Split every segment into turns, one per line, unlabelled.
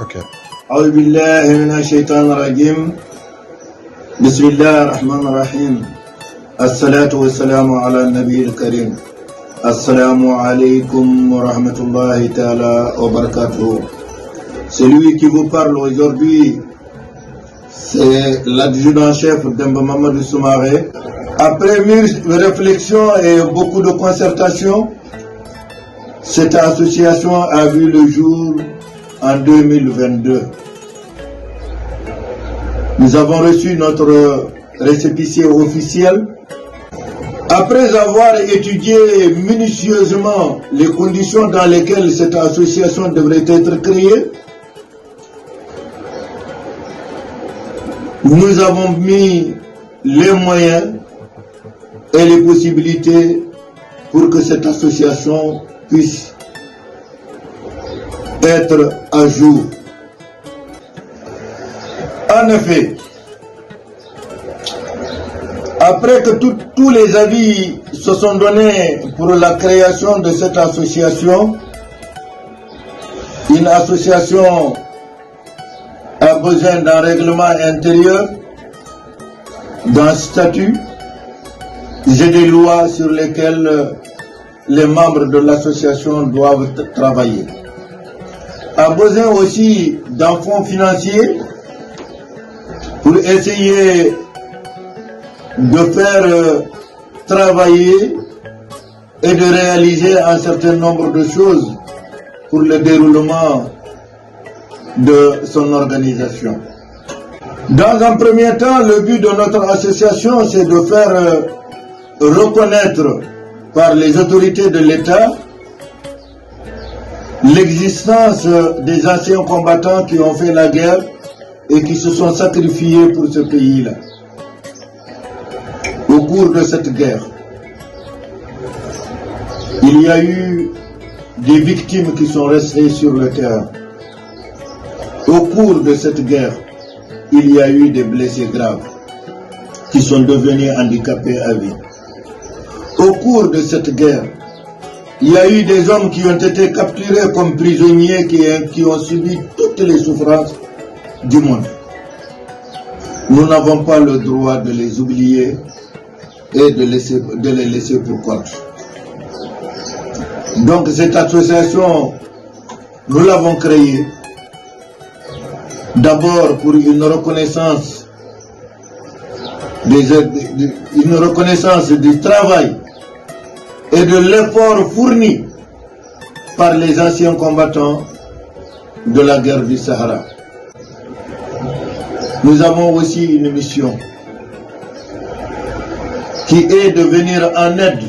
Okay.
أعوذ بالله من الشيطان الرجيم. بسم الله الرحمن الرحيم. الصلاة والسلام على النبي الكريم. Assalamu alaikum wa rahmatullahi ta'ala wa barakatuh. Celui qui vous parle aujourd'hui, c'est l'adjudant-chef Demba Mamadou Soumaré. Après mûre réflexion et beaucoup de concertation, cette association a vu le jour en 2022. Nous avons reçu notre récépissé officiel. Après avoir étudié minutieusement les conditions dans lesquelles cette association devrait être créée, nous avons mis les moyens et les possibilités pour que cette association puisse être à jour. En effet, après que tous les avis se sont donnés pour la création de cette association, une association a besoin d'un règlement intérieur, d'un statut et des lois sur lesquelles les membres de l'association doivent travailler. A besoin aussi d'un fonds financier pour essayer de faire travailler et de réaliser un certain nombre de choses pour le déroulement de son organisation. Dans un premier temps, le but de notre association, c'est de faire reconnaître par les autorités de l'État l'existence des anciens combattants qui ont fait la guerre et qui se sont sacrifiés pour ce pays-là. Au cours de cette guerre, il y a eu des victimes qui sont restées sur le terrain. Au cours de cette guerre, il y a eu des blessés graves qui sont devenus handicapés à vie. Au cours de cette guerre, il y a eu des hommes qui ont été capturés comme prisonniers qui ont subi toutes les souffrances du monde. Nous n'avons pas le droit de les oublier et de les laisser pour compte. Donc cette association, nous l'avons créée d'abord pour une reconnaissance du travail et de l'effort fourni par les anciens combattants de la guerre du Sahara. Nous avons aussi une mission qui est de venir en aide,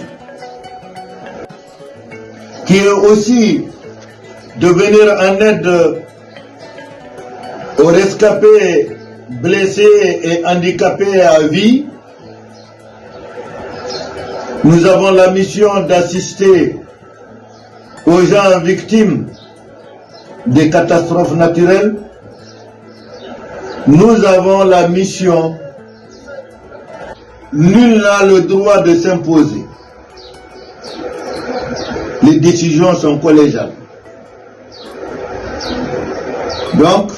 qui est aussi de venir en aide aux rescapés, blessés et handicapés à vie. Nous avons la mission d'assister aux gens victimes des catastrophes naturelles. Nous avons la mission. Nul n'a le droit de s'imposer. Les décisions sont collégiales. Donc,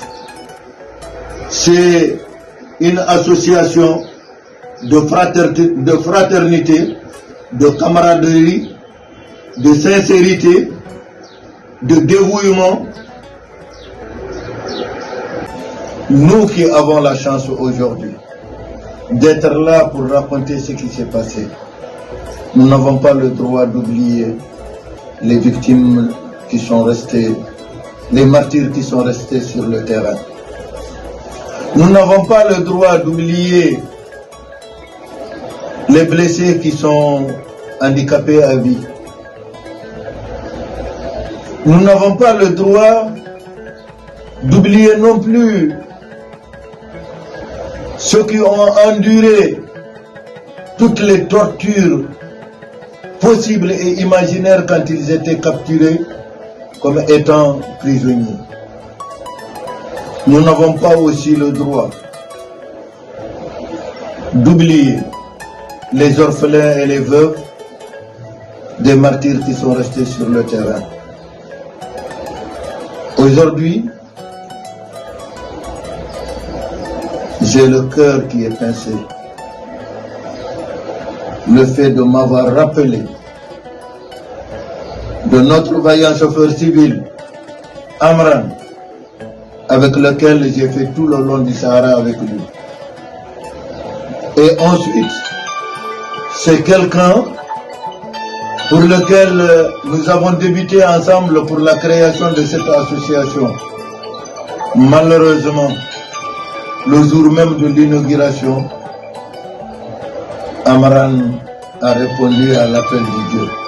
c'est une association de fraternité, de camaraderie, de sincérité, de dévouement. Nous qui avons la chance aujourd'hui d'être là pour raconter ce qui s'est passé, nous n'avons pas le droit d'oublier les victimes qui sont restées, les martyrs qui sont restés sur le terrain. Nous n'avons pas le droit d'oublier les blessés qui sont handicapés à vie. Nous n'avons pas le droit d'oublier non plus ceux qui ont enduré toutes les tortures possibles et imaginaires quand ils étaient capturés comme étant prisonniers. Nous n'avons pas aussi le droit d'oublier les orphelins et les veuves des martyrs qui sont restés sur le terrain. Aujourd'hui, j'ai le cœur qui est pincé. Le fait de m'avoir rappelé de notre vaillant chauffeur civil, Amran, avec lequel j'ai fait tout le long du Sahara avec lui. Et ensuite, c'est quelqu'un pour lequel nous avons débuté ensemble pour la création de cette association. Malheureusement, le jour même de l'inauguration, Amran a répondu à l'appel du Dieu.